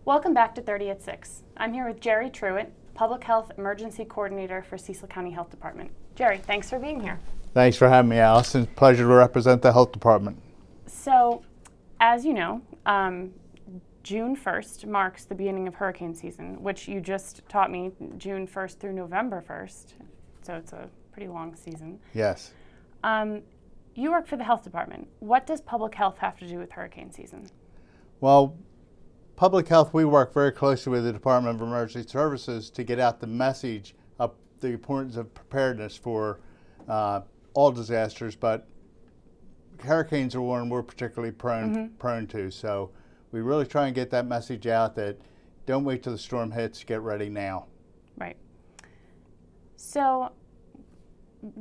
Welcome back to 30 at 6. I'm here with Jerry Truitt, Public Health Emergency Coordinator for Cecil County Health Department. Jerry, thanks for being here. Thanks for having me, Allison. Pleasure to represent the health department. So, as you know, June 1st marks the beginning of hurricane season, which you just taught me, June 1st through November 1st. So it's a pretty long season. Yes. You work for the health department. What does public health have to do with hurricane season? Well, public health, we work very closely with the Department of Emergency Services to get out the message of the importance of preparedness for all disasters, but hurricanes are one we're particularly prone to. So we really try and get that message out that don't wait till the storm hits, get ready now. Right. So,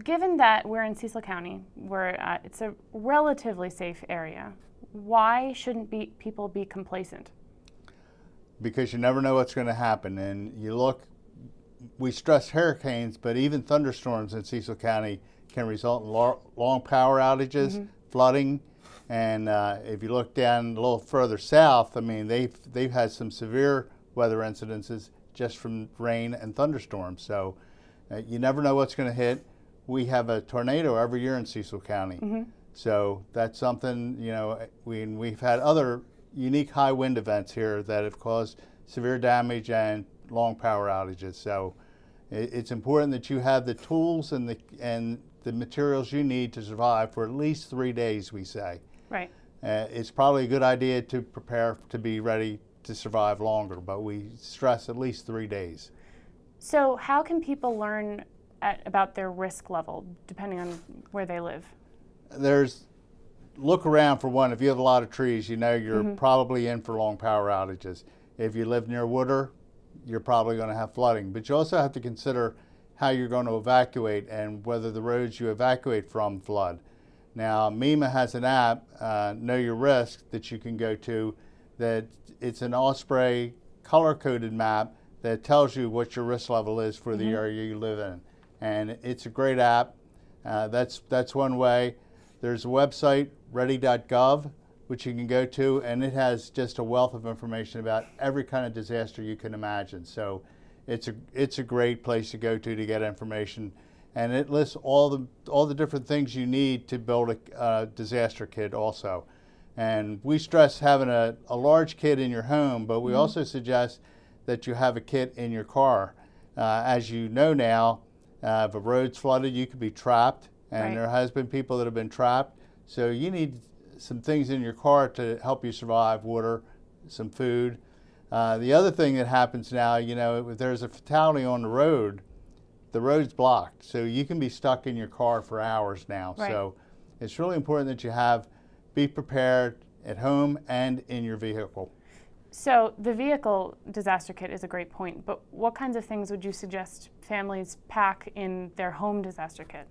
given that we're in Cecil County, where it's a relatively safe area, why shouldn't people be complacent? Because you never know what's going to happen. And you look, we stress hurricanes, but even thunderstorms in Cecil County can result in long power outages, flooding, and if you look down a little further south, I mean, they've had some severe weather incidences just from rain and thunderstorms. So you never know what's going to hit. We have a tornado every year in Cecil County. So that's something, you know, we've had other unique high wind events here that have caused severe damage and long power outages. So it's important that you have the tools and the materials you need to survive for at least 3 days, we say. Right. It's probably a good idea to prepare to be ready to survive longer, but we stress at least 3 days. So how can people learn about their risk level, depending on where they live? Look around for one. If you have a lot of trees, you know you're probably in for long power outages. If you live near water, you're probably going to have flooding. But you also have to consider how you're going to evacuate and whether the roads you evacuate from flood. Now, MEMA has an app, Know Your Risk, that you can go to. That it's an Osprey color-coded map that tells you what your risk level is for the area you live in, and it's a great app. That's one way. There's a website, ready.gov, which you can go to, and it has just a wealth of information about every kind of disaster you can imagine. So it's a great place to go to get information, and it lists all the different things you need to build a disaster kit also. And we stress having a large kit in your home, but we also suggest that you have a kit in your car. As you know now, if a road's flooded, you could be trapped, and there has been people that have been trapped. So you need some things in your car to help you survive: water, some food. The other thing that happens now, you know, if there's a fatality on the road's blocked. So you can be stuck in your car for hours now. Right. So it's really important that you be prepared at home and in your vehicle. So the vehicle disaster kit is a great point, but what kinds of things would you suggest families pack in their home disaster kit?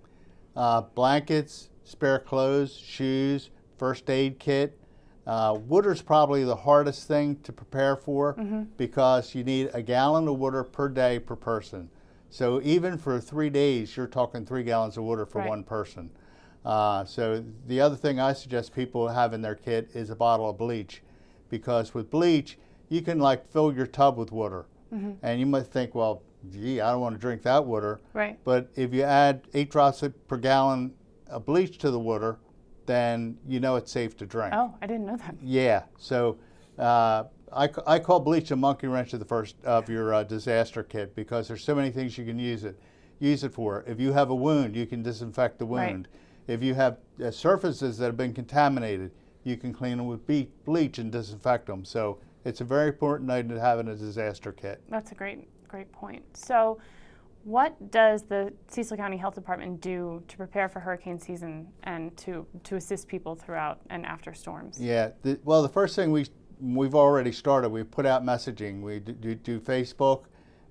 Blankets, spare clothes, shoes, first aid kit. Water's probably the hardest thing to prepare for because you need a gallon of water per day per person. So even for 3 days, you're talking 3 gallons of water for one person. So the other thing I suggest people have in their kit is a bottle of bleach, because with bleach, you can like fill your tub with water. And you might think, well, gee, I don't want to drink that water. Right. But if you add 8 drops per gallon of bleach to the water, then you know it's safe to drink. Oh, I didn't know that. Yeah. So I call bleach a monkey wrench of your disaster kit, because there's so many things you can use it for. If you have a wound, you can disinfect the wound. Right. If you have surfaces that have been contaminated, you can clean them with bleach and disinfect them. So it's a very important item to have in a disaster kit. That's a great point. So what does the Cecil County Health Department do to prepare for hurricane season and to assist people throughout and after storms? Yeah, well, the first thing we've already started, we put out messaging. We do Facebook,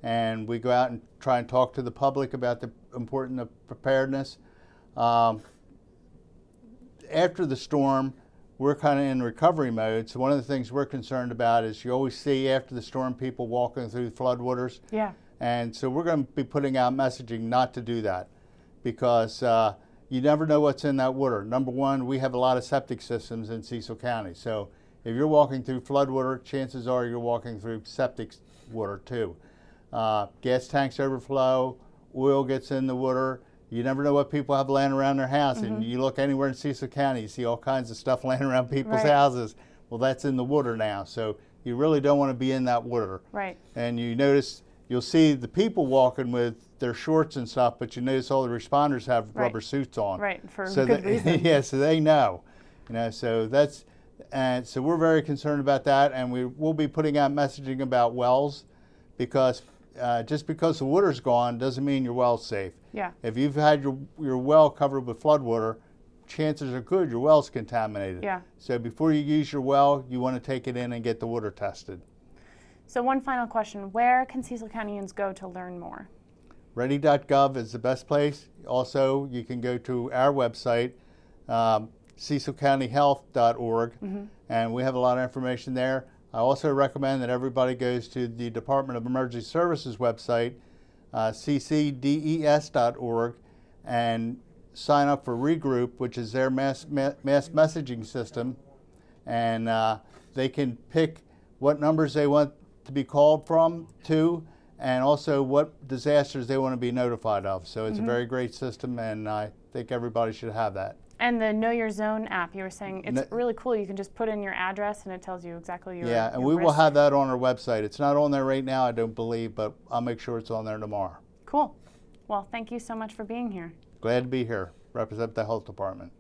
and we go out and try and talk to the public about the importance of preparedness. After the storm, we're kind of in recovery mode. So one of the things we're concerned about is you always see after the storm people walking through floodwaters. Yeah. And so we're going to be putting out messaging not to do that, because you never know what's in that water. Number one, we have a lot of septic systems in Cecil County. So if you're walking through floodwater, chances are you're walking through septic water too. Gas tanks overflow, oil gets in the water. You never know what people have laying around their house. And you look anywhere in Cecil County, you see all kinds of stuff laying around people's houses. Well, that's in the water now. So you really don't want to be in that water. Right. And you notice, you'll see the people walking with their shorts and stuff, but you notice all the responders have rubber suits on. Right, for so good reason. Yeah, so they know. So that's, and so we're very concerned about that, and we'll be putting out messaging about wells, because just because the water's gone doesn't mean your well's safe. Yeah. If you've had your well covered with flood water, chances are good your well's contaminated. Yeah. So before you use your well, you want to take it in and get the water tested. So one final question, where can Cecil Countyans go to learn more? Ready.gov is the best place. Also, you can go to our website, cecilcountyhealth.org, and we have a lot of information there. I also recommend that everybody goes to the Department of Emergency Services website, ccdes.org, and sign up for Regroup, which is their mass messaging system, and they can pick what numbers they want to be called to, and also what disasters they want to be notified of. So it's a very great system, and I think everybody should have that. And the Know Your Zone app, you were saying, it's really cool. You can just put in your address and it tells you exactly your Yeah, and your we will risk. have that on our website. It's not on there right now, I don't believe, but I'll make sure it's on there tomorrow. Cool. Well, thank you so much for being here. Glad to be here. Represent the health department.